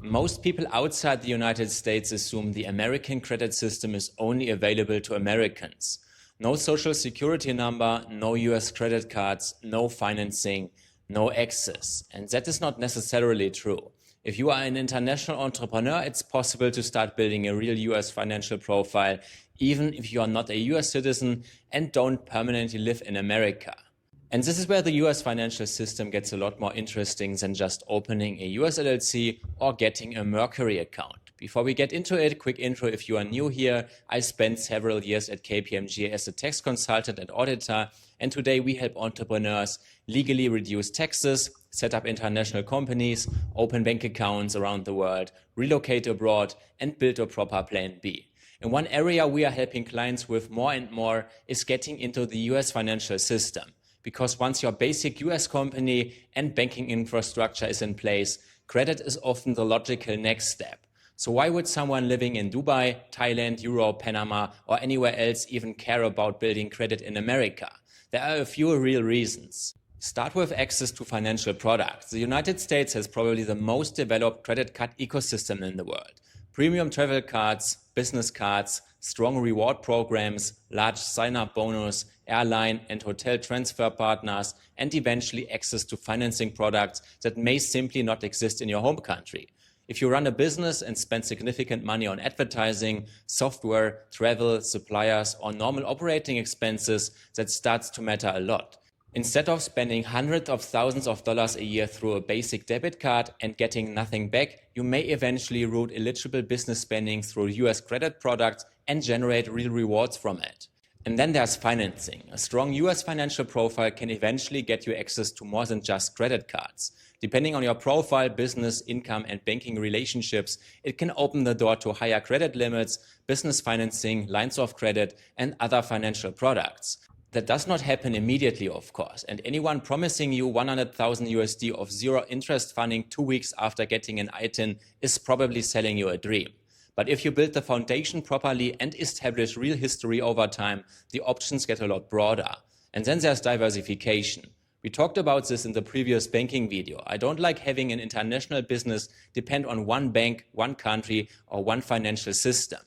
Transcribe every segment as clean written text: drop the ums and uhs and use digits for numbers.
Most people outside the United States assume the American credit system is only available to Americans. No social security number, no US credit cards, no financing, no access. And that is not necessarily true. If you are an international entrepreneur, it's possible to start building a real US financial profile, even if you are not a US citizen and don't permanently live in America. And this is where the US financial system gets a lot more interesting than just opening a US LLC or getting a Mercury account. Before we get into it, quick intro if you are new here. I spent several years at KPMG as a tax consultant and auditor, and today we help entrepreneurs legally reduce taxes, set up international companies, open bank accounts around the world, relocate abroad, and build a proper plan B. And one area we are helping clients with more and more is getting into the US financial system. Because once your basic US company and banking infrastructure is in place, credit is often the logical next step. So why would someone living in Dubai, Thailand, Europe, Panama, or anywhere else even care about building credit in America? There are a few real reasons. Start with access to financial products. The United States has probably the most developed credit card ecosystem in the world. Premium travel cards, business cards, strong reward programs, large sign-up bonus, airline and hotel transfer partners, and eventually access to financing products that may simply not exist in your home country. If you run a business and spend significant money on advertising, software, travel, suppliers, or normal operating expenses, that starts to matter a lot. Instead of spending hundreds of thousands of dollars a year through a basic debit card and getting nothing back, you may eventually route eligible business spending through US credit products and generate real rewards from it. And then there's financing. A strong US financial profile can eventually get you access to more than just credit cards. Depending on your profile, business, income, and banking relationships, it can open the door to higher credit limits, business financing, lines of credit, and other financial products. That does not happen immediately, of course, and anyone promising you 100,000 USD of zero interest funding 2 weeks after getting an ITIN is probably selling you a dream. But if you build the foundation properly and establish real history over time, the options get a lot broader. And then there's diversification. We talked about this in the previous banking video. I don't like having an international business depend on one bank, one country, or one financial system.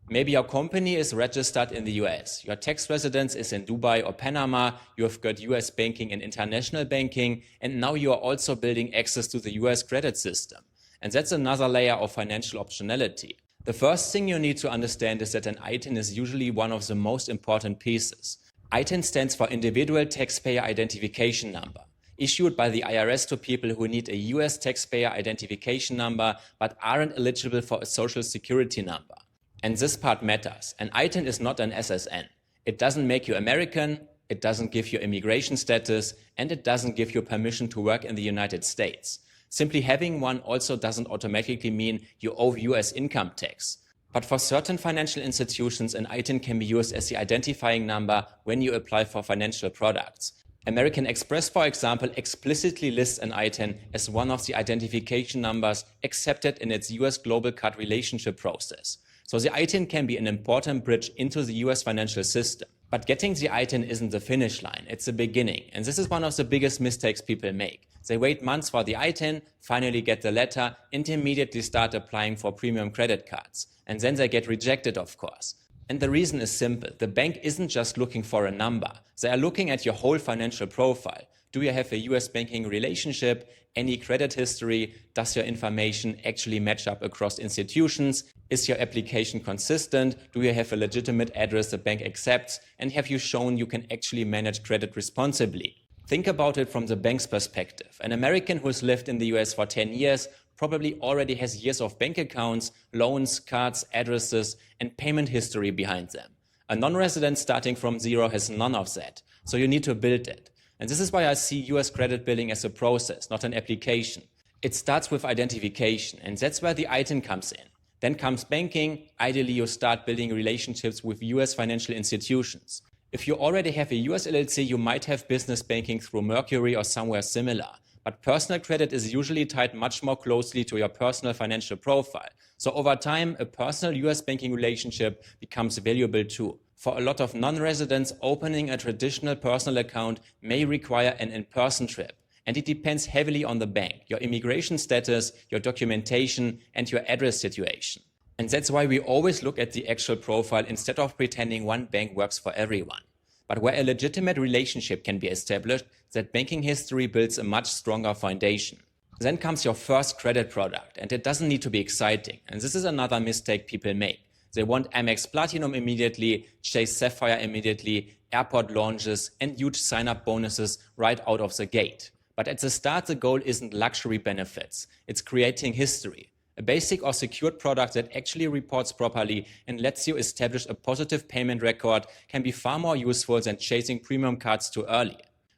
Maybe your company is registered in the US, your tax residence is in Dubai or Panama, you have got US banking and international banking, and now you are also building access to the US credit system. And that's another layer of financial optionality. The first thing you need to understand is that an ITIN is usually one of the most important pieces. ITIN stands for Individual Taxpayer Identification Number, issued by the IRS to people who need a US taxpayer identification number but aren't eligible for a social security number. And this part matters. An ITIN is not an SSN. It doesn't make you American, it doesn't give you immigration status, and it doesn't give you permission to work in the United States. Simply having one also doesn't automatically mean you owe US income tax. But for certain financial institutions, an ITIN can be used as the identifying number when you apply for financial products. American Express, for example, explicitly lists an ITIN as one of the identification numbers accepted in its US global card relationship process. So the ITIN can be an important bridge into the US financial system. But getting the ITIN isn't the finish line, it's the beginning. And this is one of the biggest mistakes people make. They wait months for the ITIN, finally get the letter, and immediately start applying for premium credit cards. And then they get rejected, of course. And the reason is simple. The bank isn't just looking for a number. They are looking at your whole financial profile. Do you have a US banking relationship? Any credit history? Does your information actually match up across institutions? Is your application consistent? Do you have a legitimate address the bank accepts? And have you shown you can actually manage credit responsibly? Think about it from the bank's perspective. An American who's lived in the US for 10 years probably already has years of bank accounts, loans, cards, addresses, and payment history behind them. A non-resident starting from zero has none of that. So you need to build it. And this is why I see US credit building as a process, not an application. It starts with identification, and that's where the ITIN comes in. Then comes banking. Ideally, you start building relationships with US financial institutions. If you already have a US LLC, you might have business banking through Mercury or somewhere similar. But personal credit is usually tied much more closely to your personal financial profile. So over time, a personal US banking relationship becomes valuable too. For a lot of non-residents, opening a traditional personal account may require an in-person trip. and it depends heavily on the bank, your immigration status, your documentation, and your address situation. And that's why we always look at the actual profile instead of pretending one bank works for everyone. But where a legitimate relationship can be established, that banking history builds a much stronger foundation. Then comes your first credit product, and it doesn't need to be exciting. And this is another mistake people make. They want Amex Platinum immediately, Chase Sapphire immediately, airport launches, and huge sign-up bonuses right out of the gate. But at the start, the goal isn't luxury benefits. It's creating history. A basic or secured product that actually reports properly and lets you establish a positive payment record can be far more useful than chasing premium cards too early.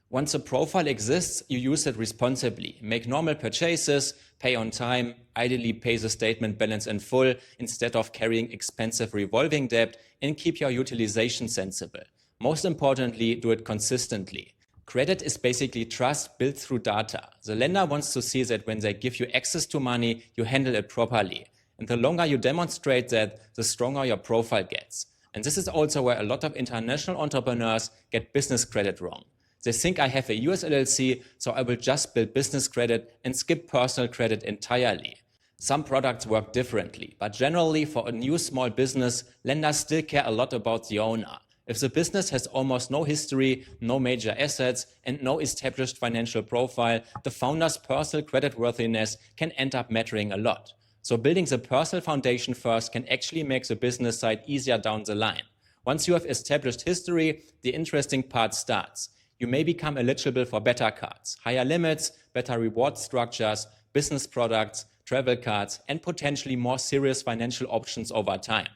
Once a profile exists, you use it responsibly. Make normal purchases, pay on time, ideally pay the statement balance in full instead of carrying expensive revolving debt, and keep your utilization sensible. Most importantly, do it consistently. Credit is basically trust built through data. The lender wants to see that when they give you access to money, you handle it properly. And the longer you demonstrate that, the stronger your profile gets. And this is also where a lot of international entrepreneurs get business credit wrong. They think I have a US LLC, so I will just build business credit and skip personal credit entirely. Some products work differently, but generally for a new small business, lenders still care a lot about the owner. If the business has almost no history, no major assets, and no established financial profile, the founder's personal creditworthiness can end up mattering a lot. So building the personal foundation first can actually make the business side easier down the line. Once you have established history, the interesting part starts. You may become eligible for better cards, higher limits, better reward structures, business products, travel cards, and potentially more serious financial options over time.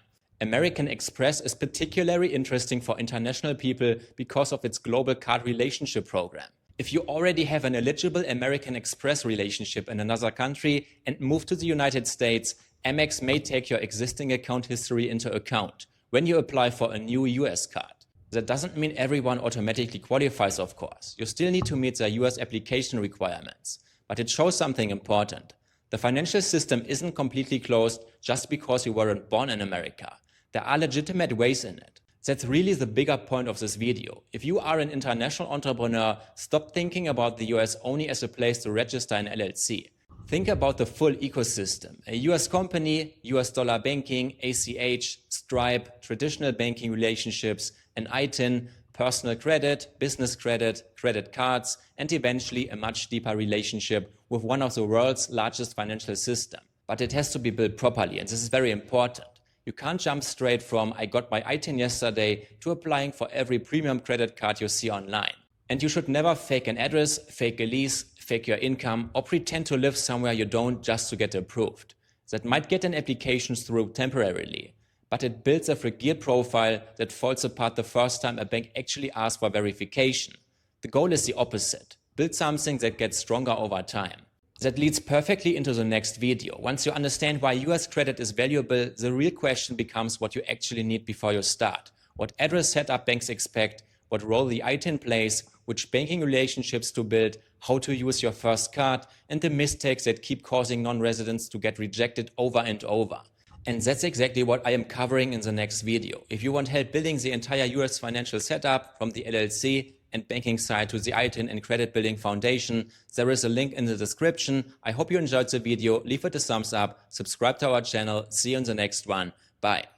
American Express is particularly interesting for international people because of its global card relationship program. If you already have an eligible American Express relationship in another country and move to the United States, Amex may take your existing account history into account when you apply for a new US card. That doesn't mean everyone automatically qualifies, of course. You still need to meet the US application requirements. But it shows something important. The financial system isn't completely closed just because you weren't born in America. There are legitimate ways in it. That's really the bigger point of this video. If you are an international entrepreneur, stop thinking about the US only as a place to register an LLC. Think about the full ecosystem. A US company, US dollar banking, ACH, Stripe, traditional banking relationships, an ITIN, personal credit, business credit, credit cards, and eventually a much deeper relationship with one of the world's largest financial systems. But it has to be built properly, and this is very important. You can't jump straight from I got my ITIN yesterday to applying for every premium credit card you see online. And you should never fake an address, fake a lease, fake your income, or pretend to live somewhere you don't just to get approved. That might get an application through temporarily, but it builds a fragile profile that falls apart the first time a bank actually asks for verification. The goal is the opposite. Build something that gets stronger over time. That leads perfectly into the next video. Once you understand why US credit is valuable, the real question becomes what you actually need before you start. What address setup banks expect, what role the ITIN plays, which banking relationships to build, how to use your first card, and the mistakes that keep causing non-residents to get rejected over and over. And that's exactly what I am covering in the next video. If you want help building the entire US financial setup from the LLC and banking side to the ITIN and credit building foundation, there is a link in the description. I hope you enjoyed the video. Leave it a thumbs up, subscribe to our channel. See you in the next one. Bye.